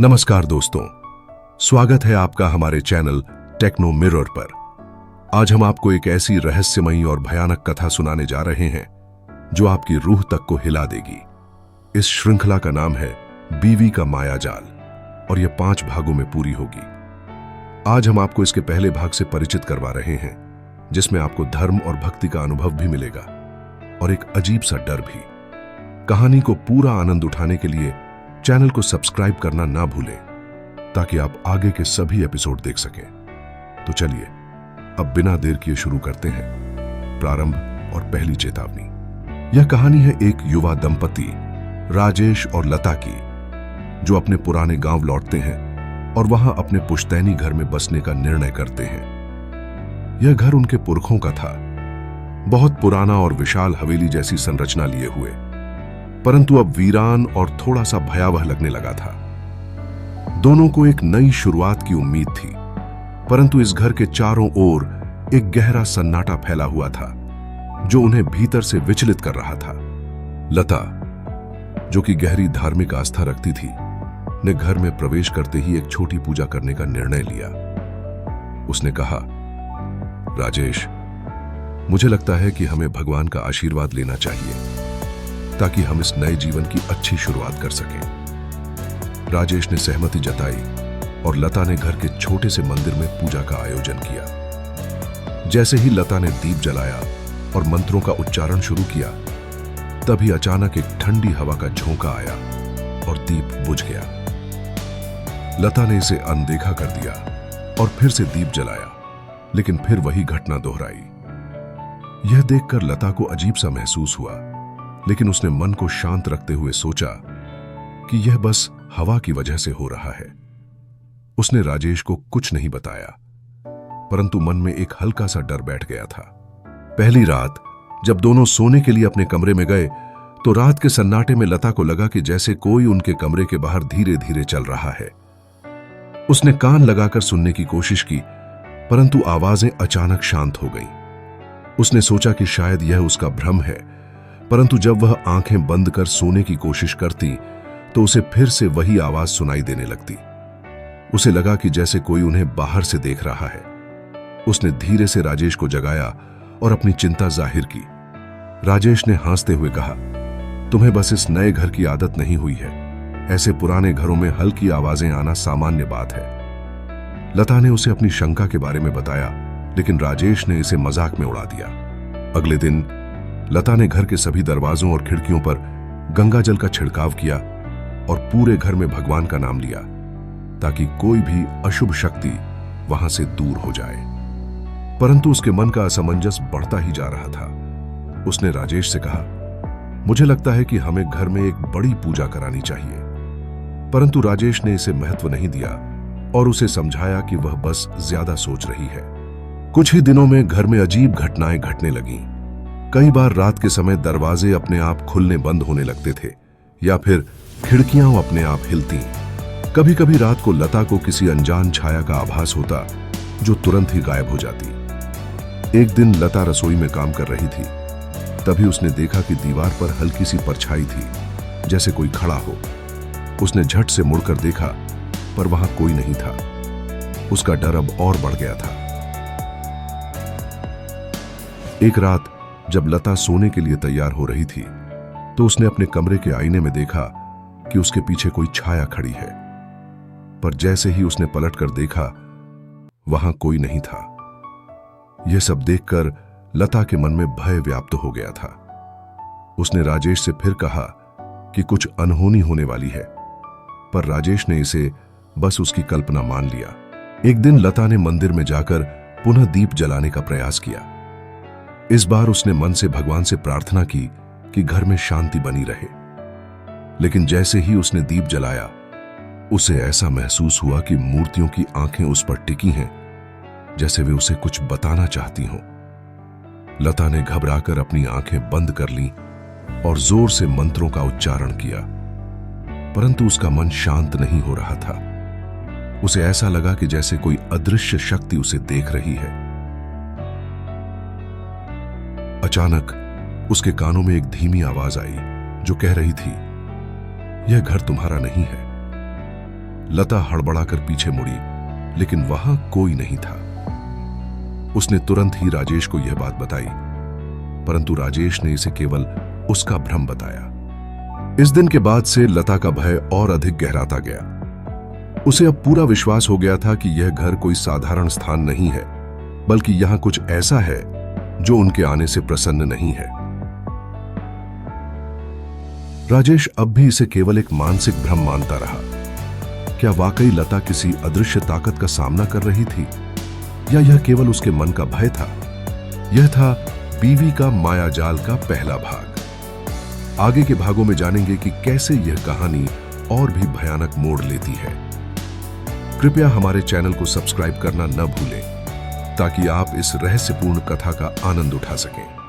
नमस्कार दोस्तों, स्वागत है आपका हमारे चैनल टेक्नो मिरर पर। आज हम आपको एक ऐसी रहस्यमयी और भयानक कथा सुनाने जा रहे हैं जो आपकी रूह तक को हिला देगी। इस श्रृंखला का नाम है बीवी का मायाजाल और यह 5 भागों में पूरी होगी। आज हम आपको इसके पहले भाग से परिचित करवा रहे हैं, जिसमें आपको धर्म और भक्ति का अनुभव भी मिलेगा और एक अजीब सा डर भी। कहानी को पूरा आनंद उठाने के लिए चैनल को सब्सक्राइब करना ना भूलें, ताकि आप आगे के सभी एपिसोड देख सकें। तो चलिए अब बिना देर किए शुरू करते हैं प्रारंभ और पहली चेतावनी। यह कहानी है एक युवा दंपति राजेश और लता की, जो अपने पुराने गांव लौटते हैं और वहां अपने पुश्तैनी घर में बसने का निर्णय करते हैं। यह घर उनके पुरखों का था, बहुत पुराना और विशाल हवेली जैसी संरचना लिए हुए, परंतु अब वीरान और थोड़ा सा भयावह लगने लगा था। दोनों को एक नई शुरुआत की उम्मीद थी, परंतु इस घर के चारों ओर एक गहरा सन्नाटा फैला हुआ था जो उन्हें भीतर से विचलित कर रहा था। लता, जो कि गहरी धार्मिक आस्था रखती थी, ने घर में प्रवेश करते ही एक छोटी पूजा करने का निर्णय लिया। उसने कहा, राजेश, मुझे लगता है कि हमें भगवान का आशीर्वाद लेना चाहिए ताकि हम इस नए जीवन की अच्छी शुरुआत कर सकें। राजेश ने सहमति जताई और लता ने घर के छोटे से मंदिर में पूजा का आयोजन किया। जैसे ही लता ने दीप जलाया और मंत्रों का उच्चारण शुरू किया, तभी अचानक एक ठंडी हवा का झोंका आया और दीप बुझ गया। लता ने इसे अनदेखा कर दिया और फिर से दीप जलाया, लेकिन फिर वही घटना दोहराई। यह देखकर लता को अजीब सा महसूस हुआ, लेकिन उसने मन को शांत रखते हुए सोचा कि यह बस हवा की वजह से हो रहा है। उसने राजेश को कुछ नहीं बताया, परंतु मन में एक हल्का सा डर बैठ गया था। पहली रात जब दोनों सोने के लिए अपने कमरे में गए, तो रात के सन्नाटे में लता को लगा कि जैसे कोई उनके कमरे के बाहर धीरे धीरे चल रहा है। उसने कान लगाकर सुनने की कोशिश की, परंतु आवाजें अचानक शांत हो गईं। उसने सोचा कि शायद यह उसका भ्रम है, परंतु जब वह आंखें बंद कर सोने की कोशिश करती तो उसे फिर से वही आवाज सुनाई देने लगती। उसे लगा कि जैसे कोई उन्हें बाहर से देख रहा है। उसने धीरे से राजेश को जगाया और अपनी चिंता जाहिर की। राजेश ने हंसते हुए कहा, तुम्हें बस इस नए घर की आदत नहीं हुई है। ऐसे पुराने घरों में हल्की आवाजें आना सामान्य बात है। लता ने उसे अपनी शंका के बारे में बताया, लेकिन राजेश ने इसे मजाक में उड़ा दिया। अगले दिन लता ने घर के सभी दरवाजों और खिड़कियों पर गंगा जल का छिड़काव किया और पूरे घर में भगवान का नाम लिया, ताकि कोई भी अशुभ शक्ति वहां से दूर हो जाए। परंतु उसके मन का असमंजस बढ़ता ही जा रहा था। उसने राजेश से कहा, मुझे लगता है कि हमें घर में एक बड़ी पूजा करानी चाहिए। परंतु राजेश ने इसे महत्व नहीं दिया और उसे समझाया कि वह बस ज्यादा सोच रही है। कुछ ही दिनों में घर में अजीब घटनाएं घटने लगीं। कई बार रात के समय दरवाजे अपने आप खुलने बंद होने लगते थे या फिर खिड़कियां अपने आप हिलती। कभी कभी रात को लता को किसी अनजान छाया का आभास होता, जो तुरंत ही गायब हो जाती। एक दिन लता रसोई में काम कर रही थी, तभी उसने देखा कि दीवार पर हल्की सी परछाई थी, जैसे कोई खड़ा हो। उसने झट से मुड़कर देखा, पर वहां कोई नहीं था। उसका डर अब और बढ़ गया था। एक रात जब लता सोने के लिए तैयार हो रही थी, तो उसने अपने कमरे के आईने में देखा कि उसके पीछे कोई छाया खड़ी है। पर जैसे ही उसने पलटकर देखा, वहां कोई नहीं था। यह सब देखकर लता के मन में भय व्याप्त हो गया था। उसने राजेश से फिर कहा कि कुछ अनहोनी होने वाली है, पर राजेश ने इसे बस उसकी कल्पना मान लिया। एक दिन लता ने मंदिर में जाकर पुनः दीप जलाने का प्रयास किया। इस बार उसने मन से भगवान से प्रार्थना की कि घर में शांति बनी रहे। लेकिन जैसे ही उसने दीप जलाया, उसे ऐसा महसूस हुआ कि मूर्तियों की आंखें उस पर टिकी हैं, जैसे वे उसे कुछ बताना चाहती हों। लता ने घबराकर अपनी आंखें बंद कर लीं और जोर से मंत्रों का उच्चारण किया, परंतु उसका मन शांत नहीं हो रहा था। उसे ऐसा लगा कि जैसे कोई अदृश्य शक्ति उसे देख रही है। अचानक उसके कानों में एक धीमी आवाज आई जो कह रही थी, यह घर तुम्हारा नहीं है। लता हड़बड़ाकर पीछे मुड़ी, लेकिन वहां कोई नहीं था। उसने तुरंत ही राजेश को यह बात बताई, परंतु राजेश ने इसे केवल उसका भ्रम बताया। इस दिन के बाद से लता का भय और अधिक गहराता गया। उसे अब पूरा विश्वास हो गया था कि यह घर कोई साधारण स्थान नहीं है, बल्कि यहां कुछ ऐसा है जो उनके आने से प्रसन्न नहीं है। राजेश अब भी इसे केवल एक मानसिक भ्रम मानता रहा। क्या वाकई लता किसी अदृश्य ताकत का सामना कर रही थी, या यह केवल उसके मन का भय था? यह था बीवी का मायाजाल का पहला भाग। आगे के भागों में जानेंगे कि कैसे यह कहानी और भी भयानक मोड़ लेती है। कृपया हमारे चैनल को सब्सक्राइब करना न भूलें, ताकि आप इस रहस्यपूर्ण कथा का आनंद उठा सकें।